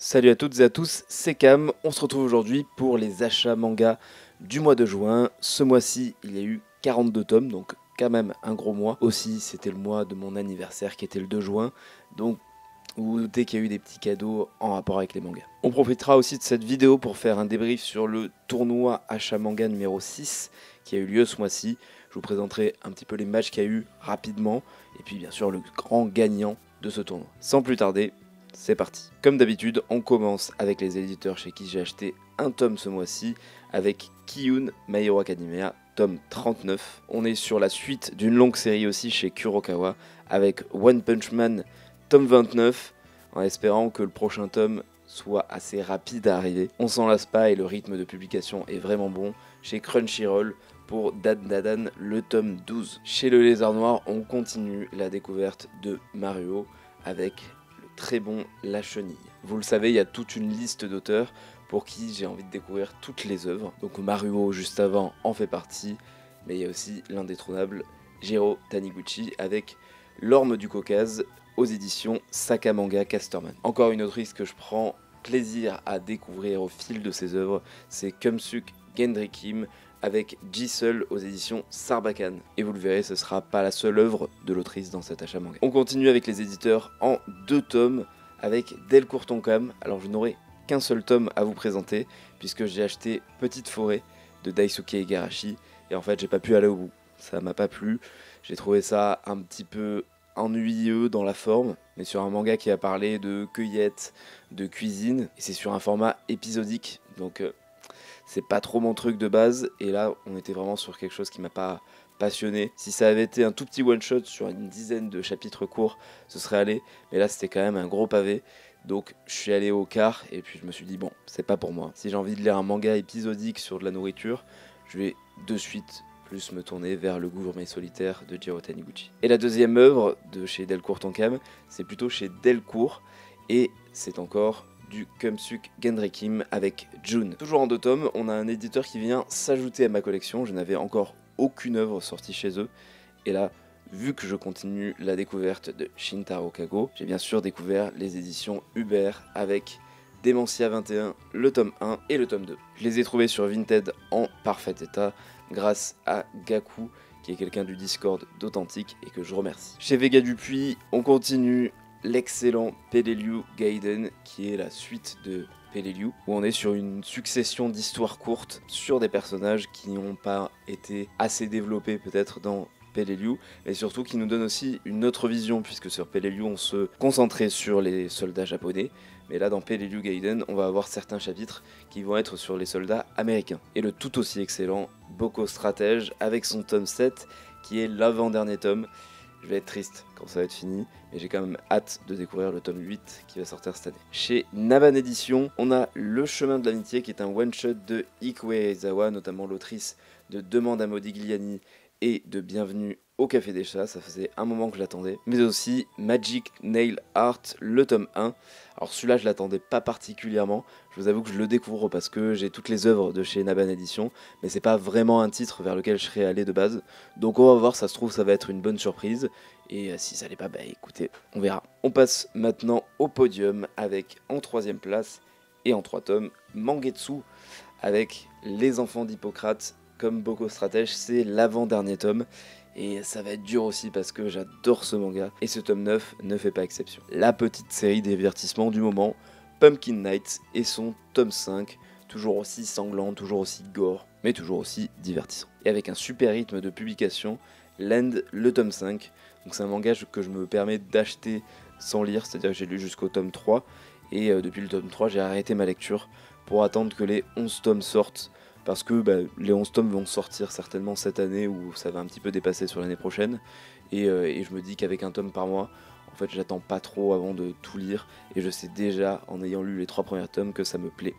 Salut à toutes et à tous, c'est Cam. On se retrouve aujourd'hui pour les achats manga du mois de juin. Ce mois-ci, il y a eu 42 tomes, donc quand même un gros mois. Aussi, c'était le mois de mon anniversaire qui était le 2 juin, donc vous vous doutez qu'il y a eu des petits cadeaux en rapport avec les mangas. On profitera aussi de cette vidéo pour faire un débrief sur le tournoi achat manga numéro 6 qui a eu lieu ce mois-ci. Je vous présenterai un petit peu les matchs qu'il y a eu rapidement, et puis bien sûr le grand gagnant de ce tournoi. Sans plus tarder, c'est parti. Comme d'habitude, on commence avec les éditeurs chez qui j'ai acheté un tome ce mois-ci, avec Kiyun My Hero Academia, tome 39. On est sur la suite d'une longue série aussi chez Kurokawa, avec One Punch Man, tome 29, en espérant que le prochain tome soit assez rapide à arriver. On s'en lasse pas et le rythme de publication est vraiment bon chez Crunchyroll pour Dan Dadan, le tome 12. Chez le Lézard Noir, on continue la découverte de Maruo avec très bon La Chenille. Vous le savez, il y a toute une liste d'auteurs pour qui j'ai envie de découvrir toutes les œuvres. Donc Maruo juste avant en fait partie, mais il y a aussi l'indétrônable Jiro Taniguchi avec L'Orme du Caucase aux éditions Sakamanga Casterman. Encore une autrice que je prends plaisir à découvrir au fil de ses œuvres, c'est Kumsuk Gendry-Kim avec Jisoo aux éditions Sarbacane. Et vous le verrez, ce sera pas la seule œuvre de l'autrice dans cet achat manga. On continue avec les éditeurs en 2 tomes avec Delcourt Tonkam. Alors je n'aurai qu'un seul tome à vous présenter puisque j'ai acheté Petite Forêt de Daisuke Igarashi et en fait j'ai pas pu aller au bout. Ça m'a pas plu, j'ai trouvé ça un petit peu ennuyeux dans la forme, mais sur un manga qui a parlé de cueillette, de cuisine, et c'est sur un format épisodique, donc c'est pas trop mon truc de base, et là on était vraiment sur quelque chose qui m'a pas passionné. Si ça avait été un tout petit one shot sur une dizaine de chapitres courts, ce serait allé, mais là c'était quand même un gros pavé, donc je suis allé au quart, et puis je me suis dit bon, c'est pas pour moi. Si j'ai envie de lire un manga épisodique sur de la nourriture, je vais de suite plus me tourner vers Le Gourmet Solitaire de Jiro Taniguchi. Et la deuxième œuvre de chez Delcourt Tonkam, c'est plutôt chez Delcourt, et c'est encore du Kumsuk Gendry-Kim avec June. Toujours en 2 tomes, on a un éditeur qui vient s'ajouter à ma collection. Je n'avais encore aucune œuvre sortie chez eux, et là, vu que je continue la découverte de Shintaro Kago, j'ai bien sûr découvert les éditions Hubert avec Démentia 21, le tome 1 et le tome 2. Je les ai trouvés sur Vinted en parfait état grâce à Gaku, qui est quelqu'un du Discord d'Authentique et que je remercie. Chez Vega Dupuis, on continue l'excellent Peleliu Gaiden, qui est la suite de Peleliu, où on est sur une succession d'histoires courtes sur des personnages qui n'ont pas été assez développés peut-être dans Peleliu, mais surtout qui nous donne aussi une autre vision, puisque sur Peleliu on se concentrait sur les soldats japonais, mais là dans Peleliu Gaiden on va avoir certains chapitres qui vont être sur les soldats américains. Et le tout aussi excellent Boko Stratège avec son tome 7 qui est l'avant-dernier tome. Je vais être triste quand ça va être fini, mais j'ai quand même hâte de découvrir le tome 8 qui va sortir cette année. Chez Naban Edition, on a Le Chemin de l'Amitié qui est un one-shot de Ikue Aizawa, notamment l'autrice de Demande à Modigliani et de Bienvenue au Café des Chats, ça faisait un moment que je l'attendais. Mais aussi Magic Nail Art, le tome 1. Alors celui-là je l'attendais pas particulièrement, je vous avoue que je le découvre parce que j'ai toutes les œuvres de chez Naban Edition, mais c'est pas vraiment un titre vers lequel je serais allé de base. Donc on va voir, ça se trouve ça va être une bonne surprise, et si ça l'est pas, bah écoutez, on verra. On passe maintenant au podium avec en 3ème place, et en 3 tomes, Mangetsu, avec Les Enfants d'Hippocrate. Comme Boko Stratège, c'est l'avant-dernier tome, et ça va être dur aussi parce que j'adore ce manga, et ce tome 9 ne fait pas exception. La petite série des divertissements du moment, Pumpkin Night, et son tome 5, toujours aussi sanglant, toujours aussi gore, mais toujours aussi divertissant. Et avec un super rythme de publication, Land, le tome 5, donc c'est un manga que je me permets d'acheter sans lire, c'est-à-dire que j'ai lu jusqu'au tome 3, et depuis le tome 3 j'ai arrêté ma lecture pour attendre que les 11 tomes sortent, parce que les 11 tomes vont sortir certainement cette année, ou ça va un petit peu dépasser sur l'année prochaine, et je me dis qu'avec un tome par mois, en fait j'attends pas trop avant de tout lire, et je sais déjà en ayant lu les 3 premiers tomes que ça me plaît.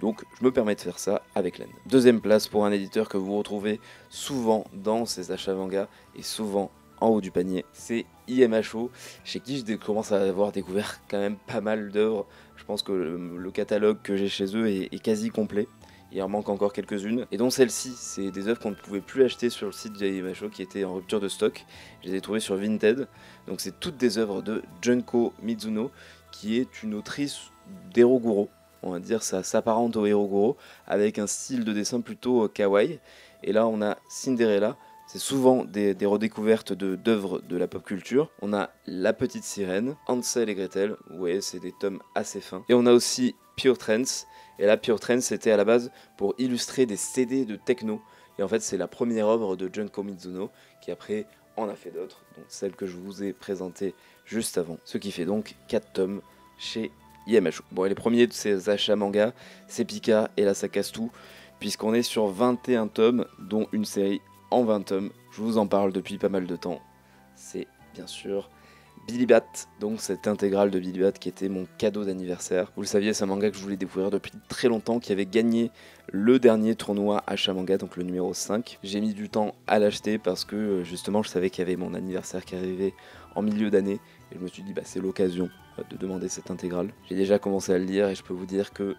Donc je me permets de faire ça avec Len. 2ème place pour un éditeur que vous retrouvez souvent dans ces achats manga, et souvent en haut du panier, c'est IMHO, chez qui je commence à avoir découvert quand même pas mal d'œuvres. Je pense que le catalogue que j'ai chez eux est quasi complet. Il en manque encore quelques-unes, et dont celle-ci, c'est des œuvres qu'on ne pouvait plus acheter sur le site de IMHO qui étaient en rupture de stock. Je les ai trouvées sur Vinted, donc c'est toutes des œuvres de Junko Mizuno, qui est une autrice d'Eroguro. On va dire ça s'apparente au Eroguro avec un style de dessin plutôt kawaii. Et là on a Cinderella, c'est souvent des redécouvertes d'œuvres de la pop culture. On a La Petite Sirène, Hansel et Gretel, ouais c'est des tomes assez fins. Et on a aussi Pure Trance, et là Pure Trance c'était à la base pour illustrer des CD de techno. Et en fait c'est la première œuvre de Junko Mizuno qui après en a fait d'autres, donc celle que je vous ai présentée juste avant. Ce qui fait donc 4 tomes chez IMH. Bon, et les premiers de ces achats manga, c'est Pika, et là ça casse tout, puisqu'on est sur 21 tomes, dont une série en 20 tomes. Je vous en parle depuis pas mal de temps. C'est bien sûr Billy Bat, donc cette intégrale de Billy Bat qui était mon cadeau d'anniversaire. Vous le saviez, c'est un manga que je voulais découvrir depuis très longtemps, qui avait gagné le dernier tournoi achat manga, donc le numéro 5. J'ai mis du temps à l'acheter parce que justement je savais qu'il y avait mon anniversaire qui arrivait en milieu d'année, et je me suis dit bah c'est l'occasion de demander cette intégrale. J'ai déjà commencé à le lire et je peux vous dire que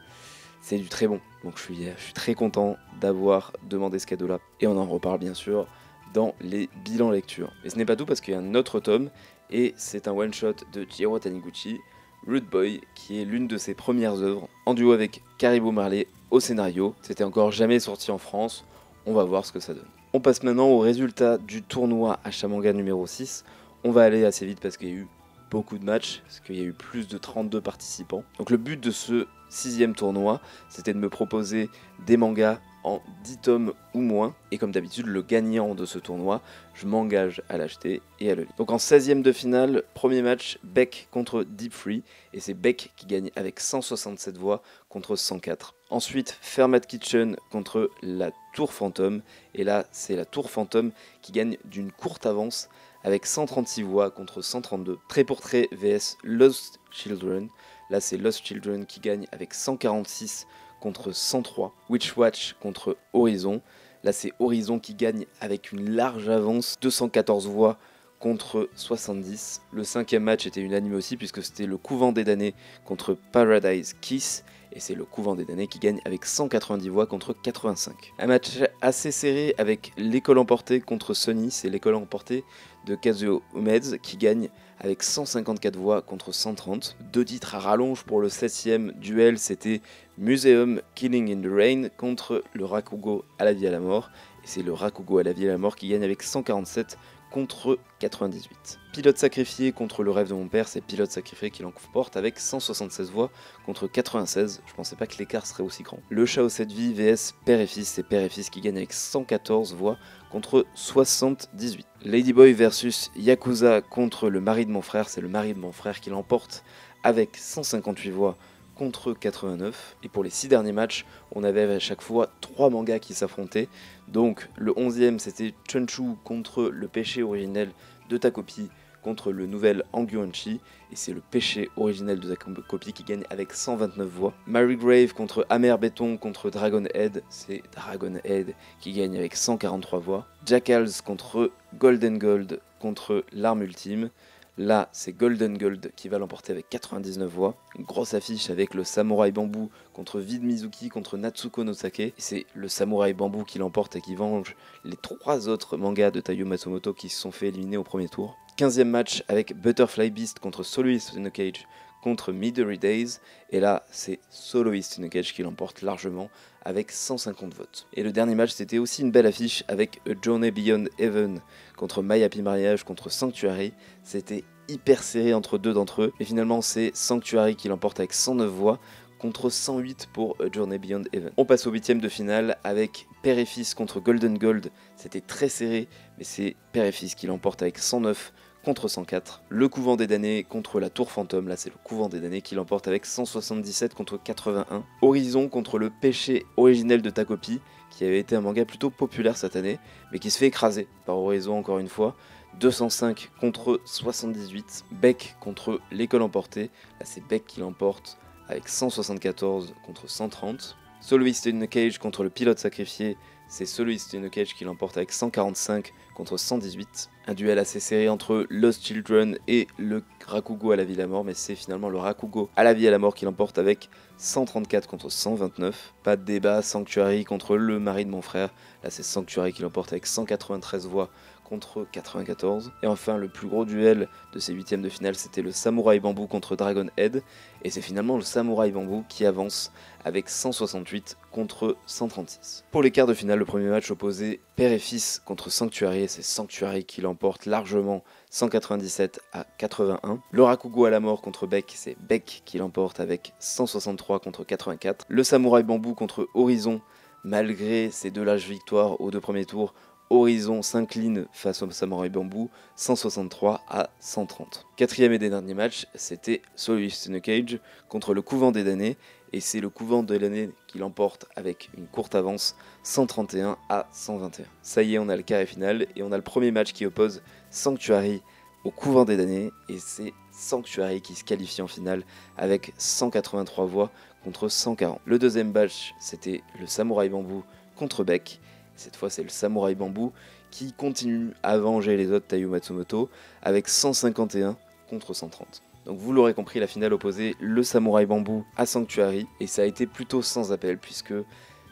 c'est du très bon, donc je suis très content d'avoir demandé ce cadeau là, et on en reparle bien sûr dans les bilans lecture. Et ce n'est pas tout, parce qu'il y a un autre tome, et c'est un one-shot de Jiro Taniguchi, Rude Boy, qui est l'une de ses premières œuvres, en duo avec Caribou Marley au scénario. C'était encore jamais sorti en France, on va voir ce que ça donne. On passe maintenant au résultat du tournoi achat manga numéro 6. On va aller assez vite parce qu'il y a eu beaucoup de matchs, parce qu'il y a eu plus de 32 participants. Donc le but de ce 6e tournoi, c'était de me proposer des mangas en 10 tomes ou moins, et comme d'habitude le gagnant de ce tournoi, je m'engage à l'acheter et à le lire. Donc en 16e de finale, premier match, Beck contre Deep Free, et c'est Beck qui gagne avec 167 voix contre 104. Ensuite, Fermat Kitchen contre la Tour Fantôme, et là c'est la Tour Fantôme qui gagne d'une courte avance avec 136 voix contre 132. Trait pour trait vs Lost Children, là c'est Lost Children qui gagne avec 146 contre 103. Witchwatch contre Horizon, là c'est Horizon qui gagne avec une large avance, 214 voix contre 70. Le 5e match était unanime aussi, puisque c'était le Couvent des Damnés contre Paradise Kiss, et c'est le Couvent des Damnés qui gagne avec 190 voix contre 85. Un match assez serré avec l'École Emportée contre Sony, c'est l'École Emportée de Kazuo Umeds qui gagne avec 154 voix contre 130. Deux titres à rallonge pour le 7e duel, c'était Museum Killing in the Rain contre le Rakugo à la vie à la mort, et c'est le Rakugo à la vie à la mort qui gagne avec 147 contre 98. Pilote sacrifié contre le rêve de mon père, c'est Pilote sacrifié qui l'emporte avec 176 voix contre 96, je pensais pas que l'écart serait aussi grand. Le chat aux 7 vies vs Père et Fils, c'est Père et Fils qui gagne avec 114 voix contre 78. Ladyboy versus Yakuza contre le mari de mon frère, c'est le mari de mon frère qui l'emporte avec 158 voix contre 89. Et pour les 6 derniers matchs, on avait à chaque fois 3 mangas qui s'affrontaient. Donc le 11e c'était Chunchu contre le péché originel de Takopi contre le nouvel Anguanchi, et c'est le péché originel de Takopi qui gagne avec 129 voix. Mary Grave contre Amer Béton contre Dragon Head, c'est Dragon Head qui gagne avec 143 voix. Jackals contre Golden Gold contre l'arme ultime, là c'est Golden Gold qui va l'emporter avec 99 voix. Une grosse affiche avec le Samouraï Bambou contre Vid Mizuki contre Natsuko no Sake, c'est le Samouraï Bambou qui l'emporte et qui venge les 3 autres mangas de Taiyo Matsumoto qui se sont fait éliminer au premier tour. 15e match avec Butterfly Beast contre Soloist in a Cage contre Midori Days, et là c'est Soloist in a Cage qui l'emporte largement avec 150 votes. Et le dernier match c'était aussi une belle affiche avec A Journey Beyond Heaven contre My Happy Marriage contre Sanctuary, c'était hyper serré entre deux d'entre eux, et finalement c'est Sanctuary qui l'emporte avec 109 voix contre 108 pour A Journey Beyond Heaven. On passe au 8e de finale avec Père et Fils contre Golden Gold, c'était très serré, mais c'est Père et Fils qui l'emporte avec 109 contre 104. Le Couvent des Damnés contre la Tour Fantôme, là c'est le Couvent des Damnés qui l'emporte avec 177 contre 81. Horizon contre le péché originel de Takopi, qui avait été un manga plutôt populaire cette année, mais qui se fait écraser par Horizon encore une fois. 205 contre 78. Beck contre l'École Emportée, là c'est Beck qui l'emporte avec 174 contre 130. Soloist in a Cage contre le Pilote sacrifié, c'est Soloist in a Cage qui l'emporte avec 145 contre 118. Un duel assez serré entre Lost Children et le Rakugo à la vie à la mort, mais c'est finalement le Rakugo à la vie à la mort qui l'emporte avec 134 contre 129. Pas de débat, Sanctuary contre le mari de mon frère. Là c'est Sanctuary qui l'emporte avec 193 voix contre 94. Et enfin le plus gros duel de ces huitièmes de finale, c'était le Samouraï Bambou contre Dragon Head. Et c'est finalement le Samouraï Bambou qui avance avec 168 contre 136. Pour les quarts de finale, le premier match opposait père et fils contre Sanctuary, et c'est Sanctuary qui l'emporte largement 197 à 81. Le Rakugo à la mort contre Beck, c'est Beck qui l'emporte avec 163 contre 84. Le Samouraï Bambou contre Horizon, malgré ses deux lâches victoires aux deux premiers tours, Horizon s'incline face au Samouraï Bambou, 163 à 130. Quatrième et dernier match, c'était Soloist in a Cage contre le Couvent des Damnés, et c'est le Couvent des Damnés qui l'emporte avec une courte avance, 131 à 121. Ça y est, on a le carré final, et on a le premier match qui oppose Sanctuary au Couvent des Damnés, et c'est Sanctuary qui se qualifie en finale avec 183 voix contre 140. Le deuxième match, c'était le Samouraï Bambou contre Beck. Cette fois, c'est le Samouraï Bambou qui continue à venger les autres Taiyo Matsumoto avec 151 contre 130. Donc vous l'aurez compris, la finale opposait le Samouraï Bambou à Sanctuary, et ça a été plutôt sans appel puisque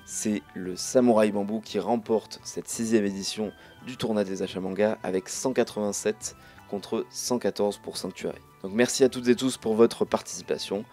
c'est le Samouraï Bambou qui remporte cette 6ème édition du tournoi des achats manga avec 187 contre 114 pour Sanctuary. Donc merci à toutes et tous pour votre participation,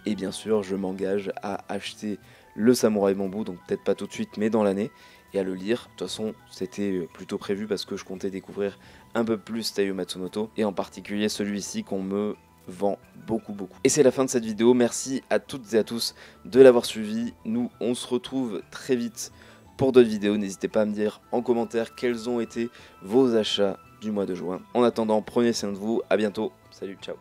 et bien sûr je m'engage à acheter le Samouraï Bambou, donc peut-être pas tout de suite mais dans l'année, et à le lire. De toute façon c'était plutôt prévu parce que je comptais découvrir un peu plus Taiyo Matsumoto, et en particulier celui-ci qu'on me vend beaucoup. Et c'est la fin de cette vidéo, merci à toutes et à tous de l'avoir suivi. Nous on se retrouve très vite pour d'autres vidéos, n'hésitez pas à me dire en commentaire quels ont été vos achats du mois de juin. En attendant, prenez soin de vous, à bientôt, salut, ciao.